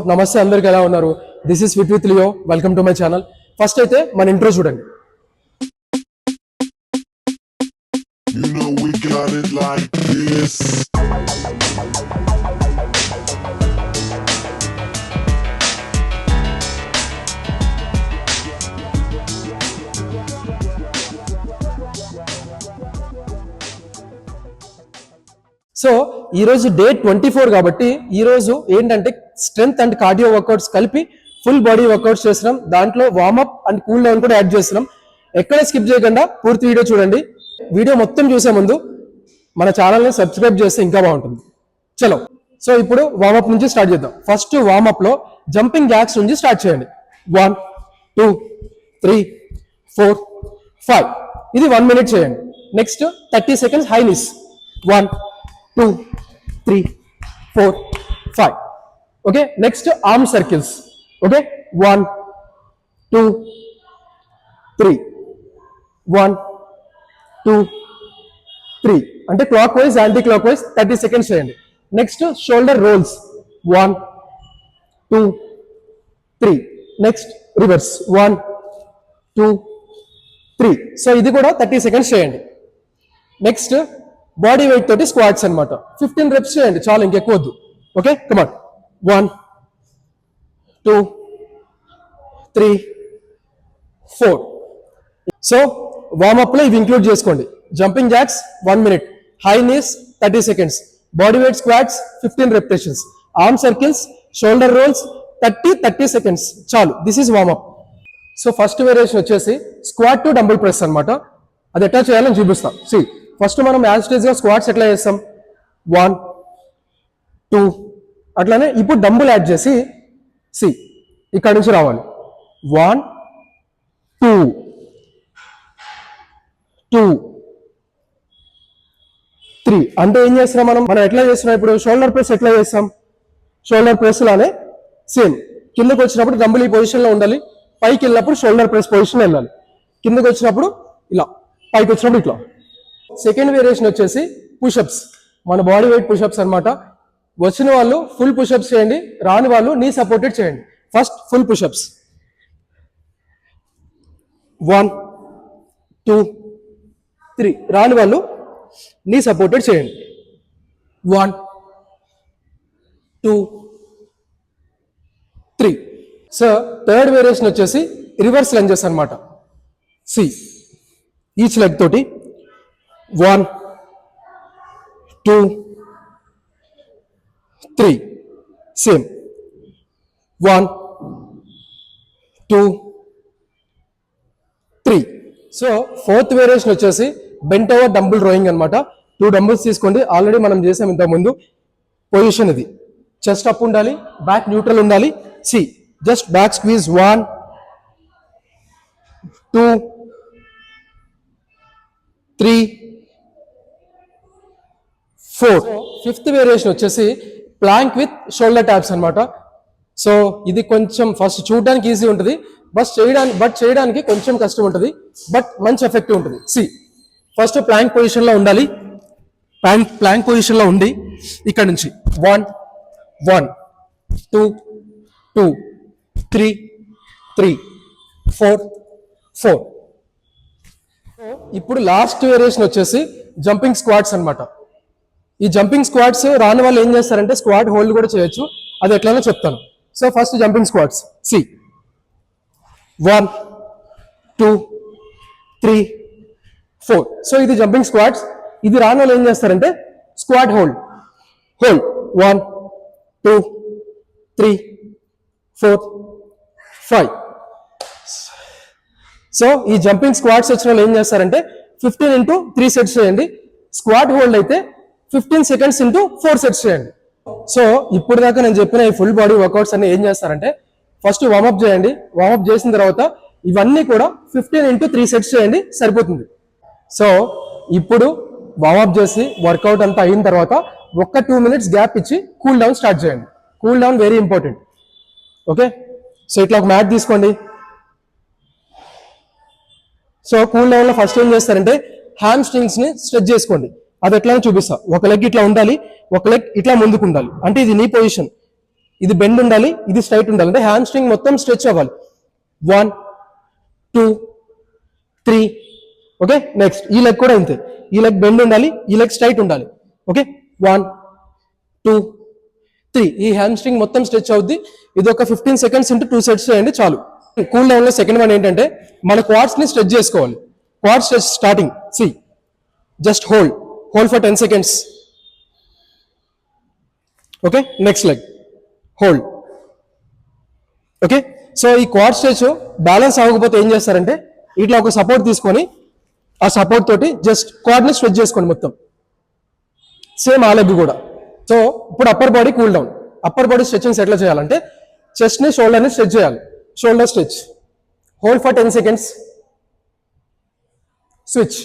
నమస్తే అందరికి ఎలా ఉన్నారు? This is fit with Leo. Welcome to my channel. First అయితే మన ఇంట్రో చూడండి. You know we got it like this. So ఈ రోజు డే 24 కాబట్టి ఈ రోజు ఏంటంటే స్ట్రెంగ్త్ అండ్ కార్డియో వర్కౌట్స్ కలిపి ఫుల్ బాడీ వర్కౌట్స్ చేస్తున్నాం. దాంట్లో వార్మప్ అండ్ కూల్ డౌన్ కూడా యాడ్ చేస్తున్నాం. ఎక్కడ స్కిప్ చేయకుండా పూర్తి వీడియో చూడండి. వీడియో మొత్తం చూసే ముందు మన ఛానల్ని సబ్స్క్రైబ్ చేస్తే ఇంకా బాగుంటుంది. చలో, సో ఇప్పుడు వార్మప్ నుంచి స్టార్ట్ చేద్దాం. ఫస్ట్ వార్మప్ లో జంపింగ్ జాక్స్ నుంచి స్టార్ట్ చేయండి. 1 2 3 4 5 ఇది 1 మినిట్ చేయండి. Next 30 seconds high knees. 1 2 3 4 5. Okay, next arm circles. Okay, 1 2 3 1 2 3 అంటే clockwise anti clockwise 30 seconds చేయండి. Next shoulder rolls. 1 2 3. Next reverse. 1 2 3. So ఇది కూడా 30 సెకండ్స్ చేయండి. నెక్స్ట్ బాడీ వెయిట్ తోటి స్క్వాట్స్ అనమాట. 15 రెప్స్ చేయండి చాలు, ఇంకెక్కువ వద్దు. ఓకే, కమాన్. 1 2 3 4. సో వార్మప్ లో ఇవి ఇంక్లూడ్ చేసుకోండి. Jumping jacks 1 minute, high knees 30 seconds, body weight squats 15 repetitions, arm circles, shoulder rolls 30 seconds చాలు. This is warm up. So first variation వచ్చేసి స్క్వాట్ టు డంబుల్ ప్రెస్ అనమాట. అది ఎట్లా చేయాలని చూపిస్తాం. సి, ఫస్ట్ మనం యాజ్ స్టేజ్ గా స్క్వాట్స్ ఎట్లా చేస్తాం? 1 2. అట్లానే ఇప్పుడు డంబుల్ యాడ్ చేసి సి ఇక్కడ నుంచి రావాలి. 1 2 2 3. అంటే ఏం చేస్తున్నాం మనం ఎట్లా చేస్తున్నాం? ఇప్పుడు షోల్డర్ ప్రెస్ ఎట్లా చేస్తాం? షోల్డర్ ప్రెస్ లానే సేమ్. కిందకు వచ్చినప్పుడు డంబుల్ ఈ పొజిషన్ లో ఉండాలి, పైకి వెళ్ళినప్పుడు షోల్డర్ ప్రెస్ పొజిషన్ వెళ్ళాలి. కిందకు వచ్చినప్పుడు ఇలా, పైకి వచ్చినప్పుడు ఇట్లా. సెకండ్ వేరియేషన్ వచ్చేసి పుషప్స్. మన బాడీ వెయిట్ పుషప్స్ అనమాట. వచ్చిన వాళ్ళు ఫుల్ పుషప్స్ చేయండి, రాని వాళ్ళు నీ సపోర్టెడ్ చేయండి. First full push-ups. 1 2 3. రాని వాళ్ళు నీ సపోర్టెడ్ చేయండి. 1 2 3. సో థర్డ్ వేరియేషన్ వచ్చేసి రివర్స్ లంజెస్ అనమాట. సి, ఈచ్ లెగ్ తోటి 1 2 3. సేమ్. 1 2 3. సో ఫోర్త్ వేరియేషన్ వచ్చేసి బెంట్ ఓవర్ డంబుల్ రోయింగ్ అనమాట. 2 డంబుల్స్ తీసుకోండి. ఆల్రెడీ మనం చేసాం ఇంతకుముందు. పొజిషన్ ఇది. చెస్ట్ అప్ ఉండాలి, బ్యాక్ న్యూట్రల్ ఉండాలి. See, just back squeeze. 1 2 3 4. Fifth variation వచ్చేసి ప్లాంక్ విత్ షోల్డర్ ట్యాప్స్ అనమాట. సో ఇది కొంచెం ఫస్ట్ చూడడానికి ఈజీ ఉంటుంది, బట్ చేయడానికి కొంచెం కష్టం ఉంటుంది, బట్ మంచి ఎఫెక్టివ్ ఉంటుంది. సి, ఫస్ట్ ప్లాంక్ పొజిషన్ లో ఉండాలి. ప్లాంక్ పొజిషన్ లో ఉండి ఇక్కడ నుంచి 1 1 2 2 3 3 4 4. ఇప్పుడు లాస్ట్ వేరియేషన్ వచ్చేసి జంపింగ్ స్క్వాట్స్ అనమాట. ఈ జంపింగ్ స్క్వాట్స్ రాని వాళ్ళు ఏం చేస్తారంటే స్క్వాట్ హోల్డ్ కూడా చేయొచ్చు. అది ఎట్లనో చెప్తాను. So first jumping squats. See, 1 2 3 4. So ఇది జంపింగ్ స్క్వాట్స్. ఇది రాని వాళ్ళు ఏం చేస్తారంటే స్క్వాట్ హోల్డ్ 1 2 3 4 5. సో ఈ జంపింగ్ స్క్వాట్స్ వచ్చిన వాళ్ళు ఏం చేస్తారంటే 15 into 3 సెట్స్ చేయండి. స్క్వాట్ హోల్డ్ అయితే 15 సెకండ్స్ into 4 సెట్స్ చేయండి. సో ఇప్పుడు దాకా నేను చెప్పిన ఈ ఫుల్ బాడీ వర్కౌట్స్ అన్ని ఏం చేస్తారంటే ఫస్ట్ వార్మప్ చేయండి. వార్మప్ చేసిన తర్వాత ఇవన్నీ కూడా 15 into 3 సెట్స్ చేయండి, సరిపోతుంది. సో ఇప్పుడు వార్మప్ చేసి వర్కౌట్ అంతా అయిన తర్వాత ఒక్క 2 మినిట్స్ గ్యాప్ ఇచ్చి కూల్ డౌన్ స్టార్ట్ చేయండి. Cool down very important. Okay, so ఇట్లా ఒక మ్యాట్ తీసుకోండి. సో కూల్ డౌన్ లో ఫస్ట్ ఏం చేస్తారంటే హ్యామ్ స్ట్రింగ్స్ ని స్ట్రెచ్ చేసుకోండి. అది ఎట్లా చూపిస్తా. ఒక లెగ్ ఇట్లా ఉండాలి, ఒక లెగ్ ఇట్లా ముందుకు ఉండాలి. అంటే ఇది నీ పొజిషన్. ఇది బెండ్ ఉండాలి, ఇది స్ట్రైట్ ఉండాలి. అంటే హ్యామ్ స్ట్రింగ్ మొత్తం స్ట్రెచ్ అవ్వాలి. 1 2 3. ఓకే, నెక్స్ట్ ఈ లెగ్ కూడా ఇంతే. ఈ లెగ్ బెండ్ ఉండాలి, ఈ లెగ్ స్ట్రైట్ ఉండాలి. ఓకే, 1 2 3. ఈ హ్యామ్ స్ట్రింగ్ మొత్తం స్ట్రెచ్ అవుద్ది. ఇది ఒక 15 సెకండ్స్ ఇంటూ 2 సెట్స్ చేయండి చాలు. కూల్ డౌన్ లో సెకండ్ వన్ ఏంటంటే మన క్వాడ్స్ ని స్ట్రెచ్ చేసుకోవాలి. Quad stretch starting. See just hold for 10 seconds. Okay, next leg hold. Okay, so ఈ క్వాడ్ స్ట్రెచ్ బ్యాలెన్స్ అవ్వకపోతే ఏం చేస్తారంటే ఇట్లా ఒక సపోర్ట్ తీసుకొని ఆ సపోర్ట్ తోటి జస్ట్ క్వాడ్ ని స్ట్రెచ్ చేసుకోండి మొత్తం. సేమ్ ఆ లెగ్ కూడా. సో ఇప్పుడు upper body cool down. Upper body stretchings ఎట్లా చేయాలంటే చెస్ట్ ని షోల్డర్ ని స్ట్రెచ్ చేయాలి. Shoulder stretch, hold for 10 seconds. Switch,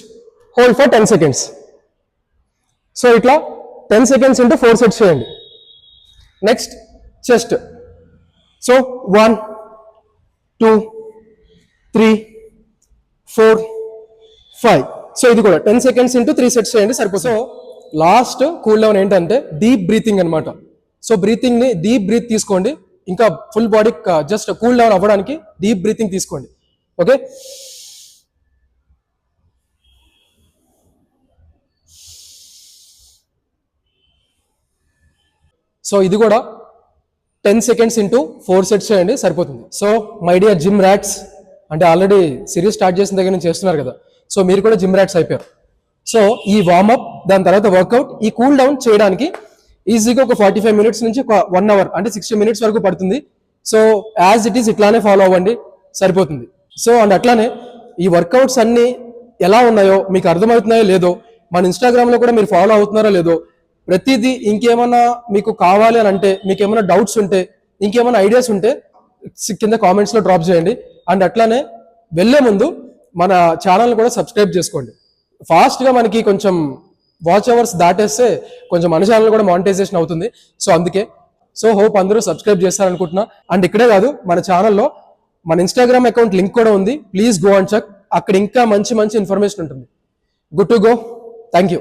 hold for 10 seconds. So ఇట్లా 10 seconds ఇంటూ 4 సెట్స్ చేయండి. Next chest. సో 1 2 3 4 5. సో ఇది కూడా 10 seconds ఇంటూ 3 సెట్స్ చేయండి సరిపోతుంది. సో లాస్ట్ కూల్ డౌన్ ఏంటంటే డీప్ బ్రీతింగ్ అనమాట. సో బ్రీతింగ్ ని డీప్ బ్రీత్ తీసుకోండి. ఇంకా full body just cool down అవ్వడానికి డీప్ బ్రీతింగ్ తీసుకోండి. ఓకే, సో ఇది కూడా 10 seconds ఇంటూ 4 సెట్స్ చేయండి సరిపోతుంది. So my dear gym rats, అంటే ఆల్రెడీ సిరీస్ స్టార్ట్ చేసిన దగ్గర నుంచి చేస్తున్నారు కదా, సో మీరు కూడా జిమ్ ర్యాట్స్ అయిపోయారు. సో ఈ వార్మప్, దాని తర్వాత వర్కౌట్, ఈ కూల్ డౌన్ చేయడానికి ఈజీగా ఒక 45 minutes నుంచి ఒక 1 hour అంటే 60 minutes వరకు పడుతుంది. సో యాజ్ ఇట్ ఈస్ ఇట్లానే ఫాలో అవ్వండి సరిపోతుంది. సో అండ్ అట్లానే ఈ వర్కౌట్స్ అన్ని ఎలా ఉన్నాయో మీకు అర్థమవుతున్నాయో లేదో, మన ఇన్స్టాగ్రామ్లో కూడా మీరు ఫాలో అవుతున్నారో లేదో, ప్రతిదీ ఇంకేమైనా మీకు కావాలి అని అంటే, మీకు ఏమైనా డౌట్స్ ఉంటే, ఇంకేమైనా ఐడియాస్ ఉంటే కింద కామెంట్స్లో డ్రాప్ చేయండి. అండ్ అట్లానే వెళ్ళే ముందు మన ఛానల్ కూడా సబ్స్క్రైబ్ చేసుకోండి. ఫాస్ట్గా మనకి కొంచెం వాచ్ అవర్స్ దాటేస్తే కొంచెం మన ఛానల్ కూడా మానిటైజేషన్ అవుతుంది. సో అందుకే సో హోప్ అందరూ సబ్స్క్రైబ్ చేస్తారనుకుంటున్నా. అండ్ ఇక్కడే కాదు, మన ఛానల్లో మన ఇన్స్టాగ్రామ్ అకౌంట్ లింక్ కూడా ఉంది. Please go and check. అక్కడ ఇంకా మంచి మంచి ఇన్ఫర్మేషన్ ఉంటుంది. Good to go. Thank you.